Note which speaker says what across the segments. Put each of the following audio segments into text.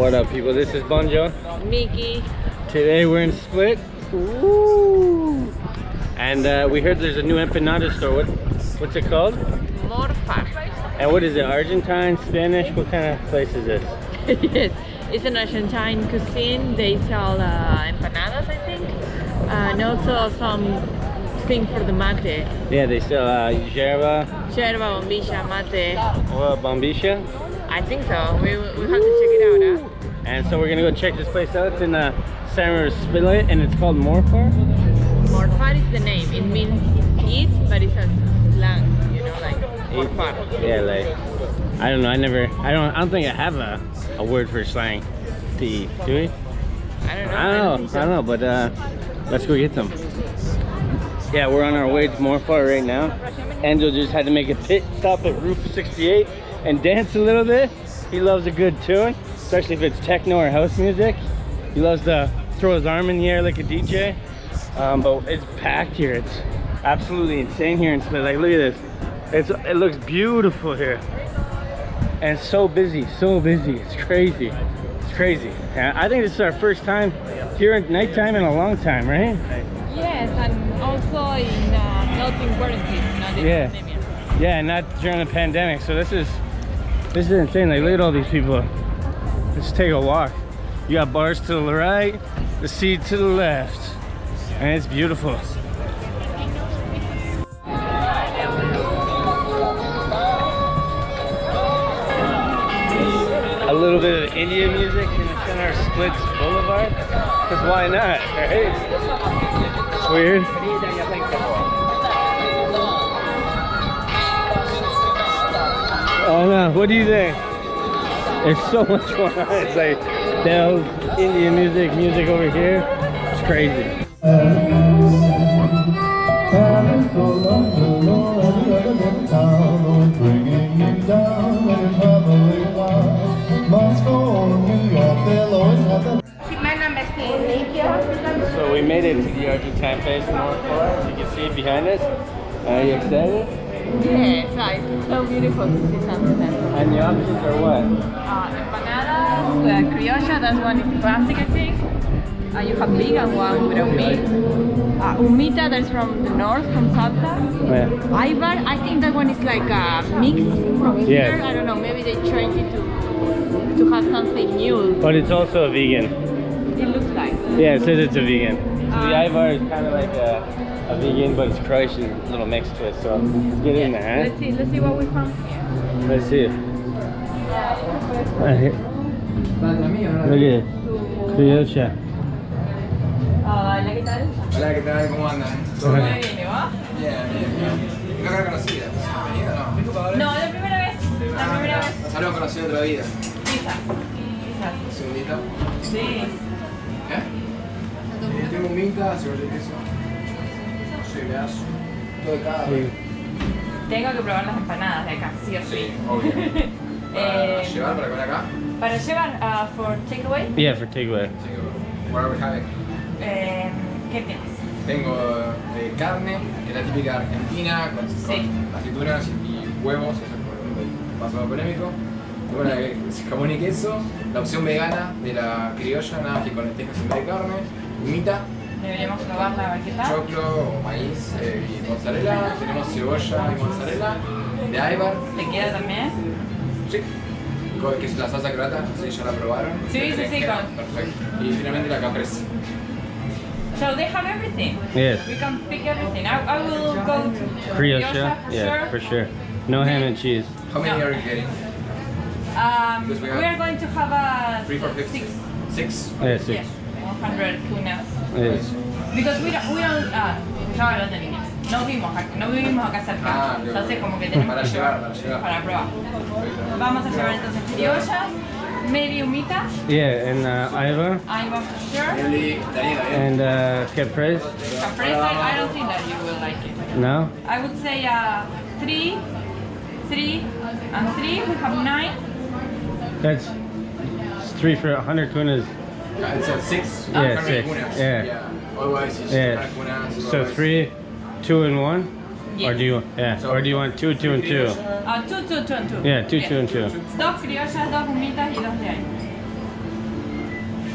Speaker 1: What up, people? This is Bunjo.
Speaker 2: Mickey.
Speaker 1: Today we're in Split. Ooh. And we heard there's a new empanada store. What's it called?
Speaker 2: Morfar.
Speaker 1: And what is it? Argentine, Spanish? What kind of place is this?
Speaker 2: Yes, it's an Argentine cuisine. They sell empanadas, I think, and also some thing for the mate.
Speaker 1: Yeah, they sell yerba.
Speaker 2: Yerba, bombilla, mate.
Speaker 1: Or bombilla.
Speaker 2: I think so. We have to check it out. Huh?
Speaker 1: And so we're gonna go check this place out. It's in San Split, and it's called Morfar.
Speaker 2: Morfar is the name. It means eat, but it's a slang, you know, like Morfar.
Speaker 1: Yeah, like I don't know. I don't think I have a word for slang to eat. Do we?
Speaker 2: I don't know.
Speaker 1: I don't know. But let's go get some. Yeah, we're on our way to Morfar right now. Angel just had to make a pit stop at Roof 68 and dance a little bit. He loves a good tune, especially if it's techno or house music. He loves to throw his arm in the air like a DJ. But it's packed here. It's absolutely insane here in Split. Like, look at this. It looks beautiful here. And so busy, so busy. It's crazy. It's crazy. And I think this is our first time here at nighttime in a long time, right?
Speaker 2: Yes, and also in not in quarantine, not in pandemic.
Speaker 1: Yeah, not during the pandemic. So this is insane. Like, look at all these people. Let's take a walk. You got bars to the right, the sea to the left, and it's beautiful. A little bit of Indian music in the center of Splits Boulevard, because why not, right? It's weird. Oh no, what do you think? There's so much going on. It's like bells, Indian music over here. It's crazy. So we made it to the Argentine place in Morfar. You can see it behind us. Are you excited?
Speaker 2: Yes, it's so beautiful to see something.
Speaker 1: And the options are what?
Speaker 2: Empanadas, Croatia, that one is classic, I think. You have vegan one without meat. Humita, that's from the north, from Salta.
Speaker 1: Yeah.
Speaker 2: Ibar, I think that one is like a mix from here.
Speaker 1: Yes.
Speaker 2: I don't know, maybe they changed it to have something new.
Speaker 1: But it's also a vegan.
Speaker 2: It looks like.
Speaker 1: Yeah, it says it's a vegan. So the Ibar is kind of like a vegan, but it's Croatian little mix to it. So let's get in there.
Speaker 2: Let's see what we found here.
Speaker 1: Let's see. Right here. Look at it. Croatia.
Speaker 2: Hola, ¿qué tal?
Speaker 3: Hola, ¿qué tal? ¿Cómo andan?
Speaker 2: Muy bien, ¿y vos?
Speaker 3: Bien, bien. ¿No la conocida? ¿Bienvenida o no?
Speaker 2: No, la primera vez. La primera vez.
Speaker 3: Nos habíamos conocido otra vida.
Speaker 2: Quizás.
Speaker 3: Un segundito.
Speaker 2: Sí.
Speaker 3: Tengo un minta, cebolla de queso. Cereazo. Todo de cada vez.
Speaker 2: Tengo que probar las empanadas de acá, sí o sí.
Speaker 3: Sí, obvio. ¿Para llevar para comer acá?
Speaker 2: Para llevar for takeaway.
Speaker 1: Yeah, for takeaway.
Speaker 3: What are we having?
Speaker 2: ¿Qué tienes?
Speaker 3: Tengo carne, que es la típica argentina, con aceitunas y huevos, eso es más o menos polémico. Tengo la jamón y queso, la opción vegana de la criolla, nada que con lentejas en vez de carne, humita.
Speaker 2: Deberíamos probarla, a ver qué tal.
Speaker 3: Choclo o maíz y mozzarella. Tenemos cebolla y mozzarella de Ibar.
Speaker 2: ¿Te queda también?
Speaker 3: Sí. Que es la salsa croata, no sé si ya la probaron.
Speaker 2: Sí.
Speaker 3: Perfecto. Y finalmente la caprese.
Speaker 2: So they have everything.
Speaker 1: Yes.
Speaker 2: We can pick everything. I will go to
Speaker 1: Croatia. Yeah, for sure. No ham and cheese.
Speaker 3: How many are you getting?
Speaker 2: We are going to have a
Speaker 3: 3 for 50. 6?
Speaker 1: Yeah, 6.
Speaker 2: Yes, 100 tunas.
Speaker 1: Yes.
Speaker 2: Because we don't no hablo de inglés. No vivimos acá cerca. Entonces como que tenemos
Speaker 3: para
Speaker 2: que
Speaker 3: llevar.
Speaker 2: Para probar. Vamos a llevar entonces criollas, maybe humita.
Speaker 1: Yeah, and Iva.
Speaker 2: Iva for sure.
Speaker 3: Really,
Speaker 1: And caprese.
Speaker 2: Caprese, I don't think that you will like it.
Speaker 1: No?
Speaker 2: I would say 3, 3. We have 9.
Speaker 1: That's 3 for 100 kunas.
Speaker 3: It's a 6.
Speaker 1: Yeah, 6. Yeah.
Speaker 3: Otherwise, it's
Speaker 1: Yeah. So 3, 2 and 1?
Speaker 2: Yes.
Speaker 1: Or do you or do you want 2, 2 and 2?
Speaker 2: 2, 2 and 2.
Speaker 1: Yeah, 2, 2 and 2.
Speaker 2: 2 criollas, 2 humitas y 2 de ahí.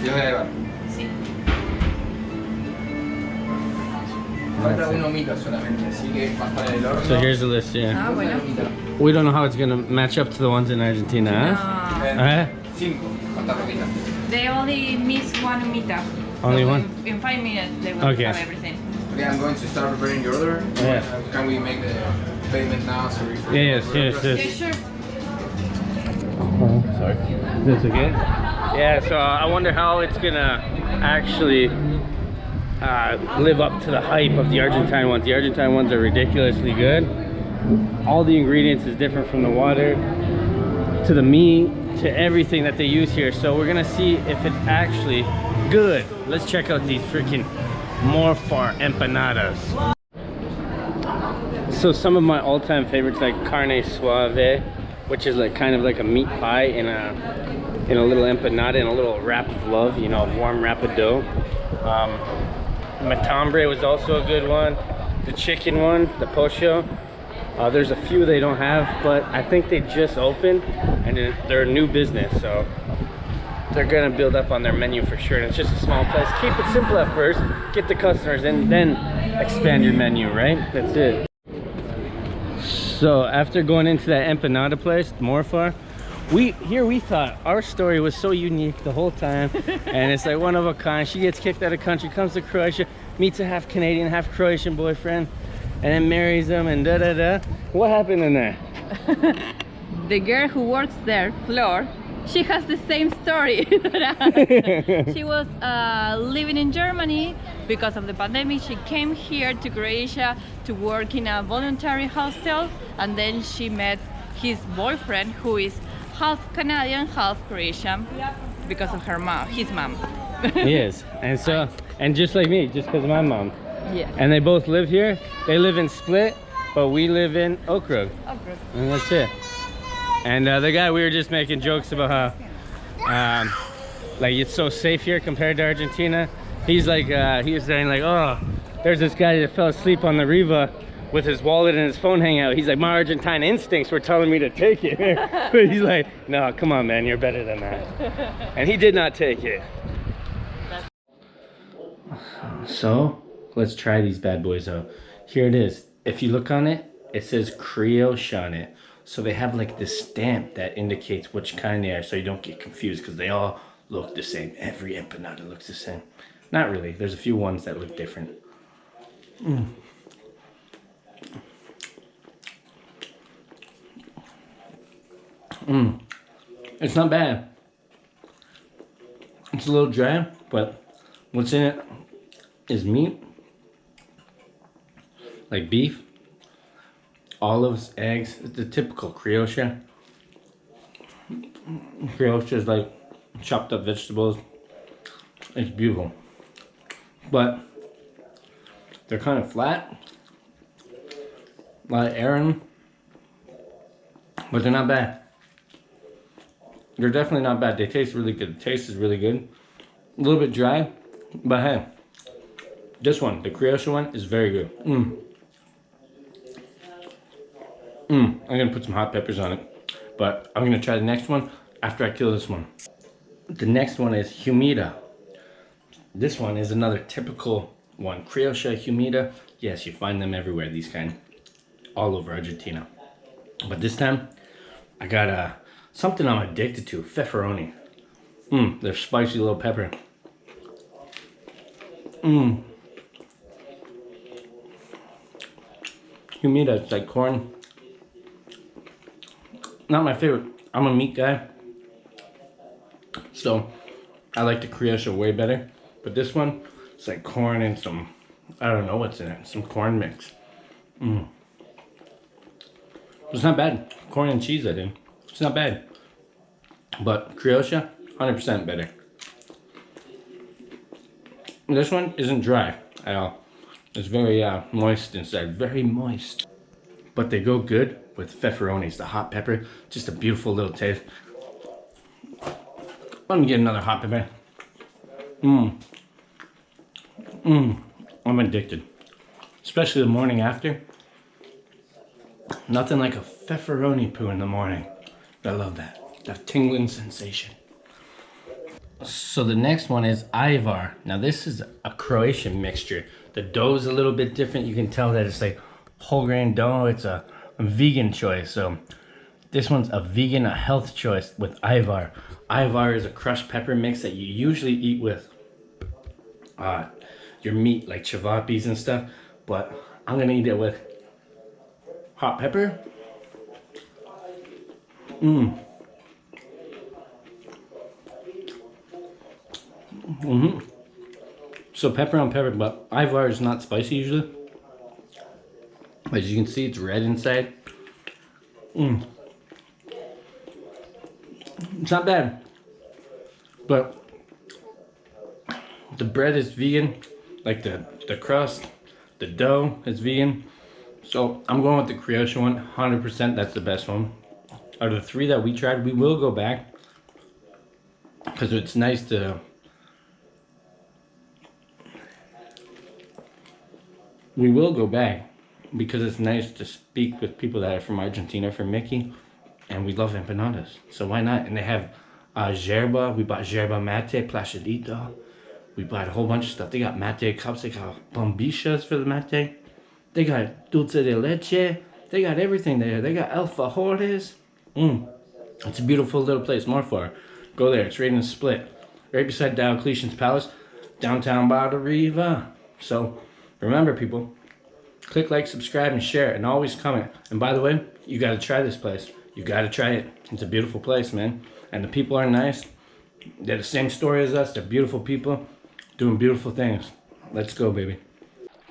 Speaker 3: ¿Tienes que agregar?
Speaker 2: Sí.
Speaker 3: Falta una humita solamente, así que va a estar en el horno.
Speaker 1: So here's the list, yeah.
Speaker 2: Ah, bueno.
Speaker 1: We don't know how it's gonna match up to the ones in Argentina, huh?
Speaker 2: No.
Speaker 3: 5, falta poquita.
Speaker 2: They only miss one humita.
Speaker 1: Only one?
Speaker 2: In 5 minutes they will
Speaker 1: Okay.
Speaker 2: have everything.
Speaker 3: Okay, I'm going to start preparing your order.
Speaker 1: Yeah.
Speaker 3: Can we make the payment now? So we
Speaker 1: Yes.
Speaker 2: Yeah, sure.
Speaker 3: Sorry.
Speaker 1: That's okay? Yeah, so I wonder how it's gonna actually live up to the hype of the Argentine ones. The Argentine ones are ridiculously good. All the ingredients is different from the water to the meat to everything that they use here. So we're gonna see if it's actually good. Let's check out these freaking Morfar empanadas. So some of my all-time favorites, like carne suave, which is like kind of like a meat pie in a little empanada, in a little wrap of love, you know, a warm wrap of dough. Matambre was also a good one. The chicken one, the pocho. There's a few they don't have, but I think they just opened and they're a new business, so they're gonna build up on their menu for sure. And it's just a small place. Keep it simple at first, get the customers, and then expand your menu, right? That's it. So after going into that empanada place, Morfar, we thought our story was so unique the whole time, and it's like one of a kind. She gets kicked out of country, comes to Croatia, meets a half Canadian, half Croatian boyfriend, and then marries him, and da-da-da. What happened in there?
Speaker 2: The girl who works there, Flor, she has the same story that us. She was living in Germany because of the pandemic. She came here to Croatia to work in a voluntary hostel, and then she met his boyfriend, who is half Canadian, half Croatian, because of her mom, his mom.
Speaker 1: Yes, and just like me, just because of my mom.
Speaker 2: Yeah.
Speaker 1: And they both live here. They live in Split, but we live in Oak Grove. And that's it. And the guy, we were just making jokes about how like it's so safe here compared to Argentina. He's like, he was saying like, oh, there's this guy that fell asleep on the Riva with his wallet and his phone hanging out. He's like, my Argentine instincts were telling me to take it. But he's like, no, come on, man, you're better than that. And he did not take it. So let's try these bad boys out. Here it is. If you look on it, it says Croatia on it. So they have like this stamp that indicates which kind they are, so you don't get confused, because they all look the same. Every empanada looks the same. Not really. There's a few ones that look different. It's not bad. It's a little dry, but what's in it is meat, like beef, olives, eggs. It's the typical Croatia. Croatia is like chopped up vegetables. It's beautiful, but they're kind of flat, a lot of air in them, but they're not bad. They're definitely not bad. They taste really good. The taste is really good. A little bit dry, but hey, this one, the Croatia one, is very good. I'm gonna put some hot peppers on it, but I'm gonna try the next one after I kill this one. The next one is humida. This one is another typical one. Croatia humida. Yes, you find them everywhere, these kind, all over Argentina. But this time, I got something I'm addicted to, pepperoni. They're spicy little pepper. Humida, it's like corn. Not my favorite. I'm a meat guy, so I like the Croatia way better. But this one, it's like corn and some, I don't know what's in it, some corn mix. It's not bad. Corn and cheese, I think. It's not bad. But Croatia, 100% better. This one isn't dry at all. It's very moist inside, very moist. But they go good with pepperonis, the hot pepper. Just a beautiful little taste. Let me get another hot pepper. I'm addicted. Especially the morning after. Nothing like a pepperoni poo in the morning. I love that. That tingling sensation. So the next one is Ivar. Now this is a Croatian mixture. The dough is a little bit different. You can tell that it's like whole grain dough. It's a vegan choice. So this one's a vegan, a health choice with Ivar. Ivar is a crushed pepper mix that you usually eat with your meat, like chivapis and stuff. But I'm gonna eat it with hot pepper. So pepper on pepper, but Ivar is not spicy usually. As you can see, it's red inside. It's not bad, but the bread is vegan, like the crust, the dough is vegan. So I'm going with the Croatian one, 100%. That's the best one. Out of the 3 that we tried, we will go back because it's nice to. We will go back because it's nice to speak with people that are from Argentina, from Mickey, and we love empanadas. So why not? And they have yerba. We bought yerba mate, plashadito. We bought a whole bunch of stuff. They got mate cups. They got bombishas for the mate. They got dulce de leche. They got everything there. They got alfajores. It's a beautiful little place, Morfar. Go there. It's right in the split, right beside Diocletian's Palace, downtown Bada Riva. So remember, people, click like, subscribe, and share, and always comment. And by the way, you got to try this place. You got to try it. It's a beautiful place, man. And the people are nice. They're the same story as us. They're beautiful people doing beautiful things. Let's go, baby.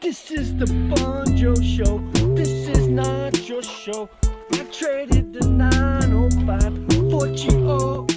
Speaker 1: This is the Bunjo Show. This is not your show. I traded the 905 for Gio.